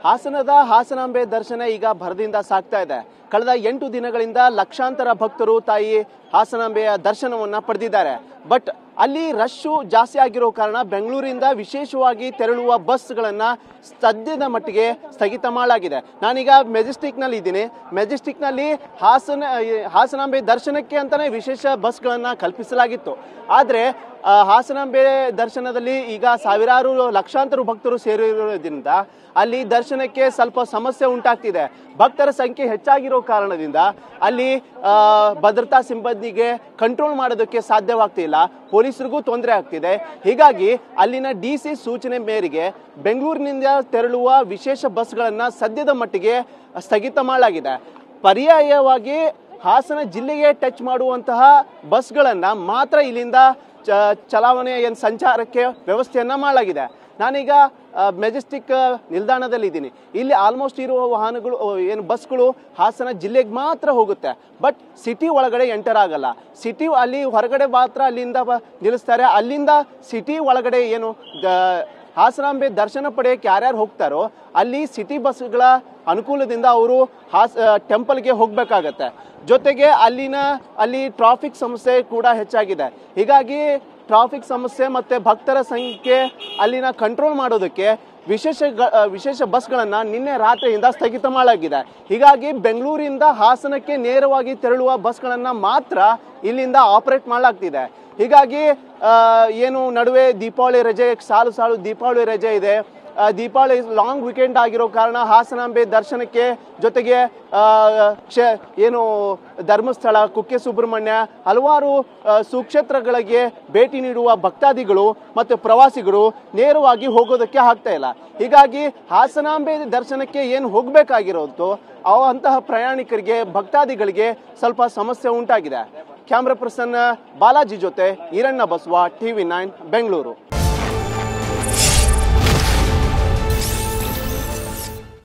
ಹಾಸನದ ಹಾಸನಾಂಬೆ ದರ್ಶನ ಈಗ ಭರದಿಂದ ಸಾಗ್ತಾ ಇದೆ. ಕಳೆದ 8 ದಿನಗಳಿಂದ ಲಕ್ಷಾಂತರ ಭಕ್ತರು ತಾಯಿ ಹಾಸನಾಂಬೆಯ ದರ್ಶನವನ್ನ ಪಡೆದಿದ್ದಾರೆ. ಬಟ್ ಅಲ್ಲಿ ರಶ್ಶು ಜಾಸ್ತಿ ಆಗಿರೋ ಕಾರಣ ಬೆಂಗಳೂರಿಂದ ವಿಶೇಷವಾಗಿ ತೆರಳುವ ಬಸ್ಗಳನ್ನ ಸದ್ಯದ ಮಟ್ಟಿಗೆ ಸ್ಥಗಿತ ಮಾಡಲಾಗಿದೆ. ನಾನೀಗ ಮೆಜೆಸ್ಟಿಕ್ನಲ್ಲಿ ಇದ್ದೀನಿ. ಮೆಜೆಸ್ಟಿಕ್ನಲ್ಲಿ ಹಾಸನಾಂಬೆ ದರ್ಶನಕ್ಕೆ ಅಂತಾನೆ ವಿಶೇಷ ಬಸ್ಗಳನ್ನ ಕಲ್ಪಿಸಲಾಗಿತ್ತು. ಆದರೆ ಹಾಸನಾಂಬೆ ದರ್ಶನದಲ್ಲಿ ಈಗ ಸಾವಿರಾರು ಲಕ್ಷಾಂತರ ಭಕ್ತರು ಸೇರಿರೋದ್ರಿಂದ ಅಲ್ಲಿ ದರ್ಶನಕ್ಕೆ ಸ್ವಲ್ಪ ಸಮಸ್ಯೆ ಉಂಟಾಗ್ತಿದೆ. ಭಕ್ತರ ಸಂಖ್ಯೆ ಹೆಚ್ಚಾಗಿರೋ ಕಾರಣದಿಂದ ಅಲ್ಲಿ ಭದ್ರತಾ ಸಿಬ್ಬಂದಿಗೆ ಕಂಟ್ರೋಲ್ ಮಾಡೋದಕ್ಕೆ ಸಾಧ್ಯವಾಗ್ತಿಲ್ಲ, ಪೊಲೀಸರಿಗೂ ತೊಂದರೆ ಆಗ್ತಿದೆ. ಹೀಗಾಗಿ ಅಲ್ಲಿನ DC ಸೂಚನೆ ಮೇರೆಗೆ ಬೆಂಗಳೂರಿನಿಂದ ತೆರಳುವ ವಿಶೇಷ ಬಸ್ಗಳನ್ನು ಸದ್ಯದ ಮಟ್ಟಿಗೆ ಸ್ಥಗಿತ ಮಾಡಲಾಗಿದೆ. ಪರ್ಯಾಯವಾಗಿ ಹಾಸನ ಜಿಲ್ಲೆಗೆ ಟಚ್ ಮಾಡುವಂತಹ ಬಸ್ಗಳನ್ನು ಮಾತ್ರ ಇಲ್ಲಿಂದ ಚಲಾವಣೆ ಸಂಚಾರಕ್ಕೆ ವ್ಯವಸ್ಥೆಯನ್ನ ಮಾಡಲಾಗಿದೆ. ನಾನೀಗ ಮೆಜೆಸ್ಟಿಕ್ ನಿಲ್ದಾಣದಲ್ಲಿ ಇಲ್ಲಿ ಆಲ್ಮೋಸ್ಟ್ ಇರುವ ವಾಹನಗಳು ಏನು ಬಸ್ಗಳು ಹಾಸನ ಜಿಲ್ಲೆಗೆ ಮಾತ್ರ ಹೋಗುತ್ತೆ. ಬಟ್ ಸಿಟಿ ಒಳಗಡೆ ಎಂಟರ್ ಆಗಲ್ಲ. ಸಿಟಿ ಅಲ್ಲಿ ಹೊರಗಡೆ ಮಾತ್ರ ಅಲ್ಲಿಂದ ನಿಲ್ಲಿಸ್ತಾರೆ. ಅಲ್ಲಿಂದ ಸಿಟಿ ಒಳಗಡೆ ಏನು ಹಾಸನಾಂಬೆ ದರ್ಶನ ಪಡೆಯಕ್ಕೆ ಯಾರ್ಯಾರು ಹೋಗ್ತಾರೋ ಅಲ್ಲಿ ಸಿಟಿ ಬಸ್ಗಳ ಅನುಕೂಲದಿಂದ ಅವರು ಟೆಂಪಲ್ಗೆ ಹೋಗ್ಬೇಕಾಗತ್ತೆ. ಜೊತೆಗೆ ಅಲ್ಲಿ ಟ್ರಾಫಿಕ್ ಸಮಸ್ಯೆ ಕೂಡ ಹೆಚ್ಚಾಗಿದೆ. ಹೀಗಾಗಿ ಟ್ರಾಫಿಕ್ ಸಮಸ್ಯೆ ಮತ್ತೆ ಭಕ್ತರ ಸಂಖ್ಯೆ ಅಲ್ಲಿನ ಕಂಟ್ರೋಲ್ ಮಾಡೋದಕ್ಕೆ ವಿಶೇಷ ಬಸ್ಗಳನ್ನು ನಿನ್ನೆ ರಾತ್ರಿಯಿಂದ ಸ್ಥಗಿತ ಮಾಡಲಾಗಿದೆ. ಹೀಗಾಗಿ ಬೆಂಗಳೂರಿಂದ ಹಾಸನಕ್ಕೆ ನೇರವಾಗಿ ತೆರಳುವ ಬಸ್ಗಳನ್ನು ಮಾತ್ರ ಇಲ್ಲಿಂದ ಆಪರೇಟ್ ಮಾಡಲಾಗ್ತಿದೆ. ಹೀಗಾಗಿ ಏನು ನಡುವೆ ದೀಪಾವಳಿ ರಜೆ ಸಾಲು ದೀಪಾವಳಿ ರಜೆ ಇದೆ. ದೀಪಾವಳಿ ಲಾಂಗ್ ವೀಕೆಂಡ್ ಆಗಿರೋ ಕಾರಣ ಹಾಸನಾಂಬೆ ದರ್ಶನಕ್ಕೆ ಜೊತೆಗೆ ಏನು ಧರ್ಮಸ್ಥಳ, ಕುಕ್ಕೆ ಸುಬ್ರಹ್ಮಣ್ಯ ಹಲವಾರು ಸುಕ್ಷೇತ್ರಗಳಿಗೆ ಭೇಟಿ ನೀಡುವ ಭಕ್ತಾದಿಗಳು ಮತ್ತು ಪ್ರವಾಸಿಗರು ನೇರವಾಗಿ ಹೋಗೋದಕ್ಕೆ ಆಗ್ತಾ ಇಲ್ಲ. ಹೀಗಾಗಿ ಹಾಸನಾಂಬೆ ದರ್ಶನಕ್ಕೆ ಏನು ಹೋಗಬೇಕಾಗಿರೋದು ಅಂತಹ ಪ್ರಯಾಣಿಕರಿಗೆ ಭಕ್ತಾದಿಗಳಿಗೆ ಸ್ವಲ್ಪ ಸಮಸ್ಯೆ ಉಂಟಾಗಿದೆ. ಕ್ಯಾಮ್ರಾ ಪರ್ಸನ್ ಬಾಲಾಜಿ ಜೊತೆ ಈರಣ್ಣ ಬಸವ, TV9 ಬೆಂಗಳೂರು.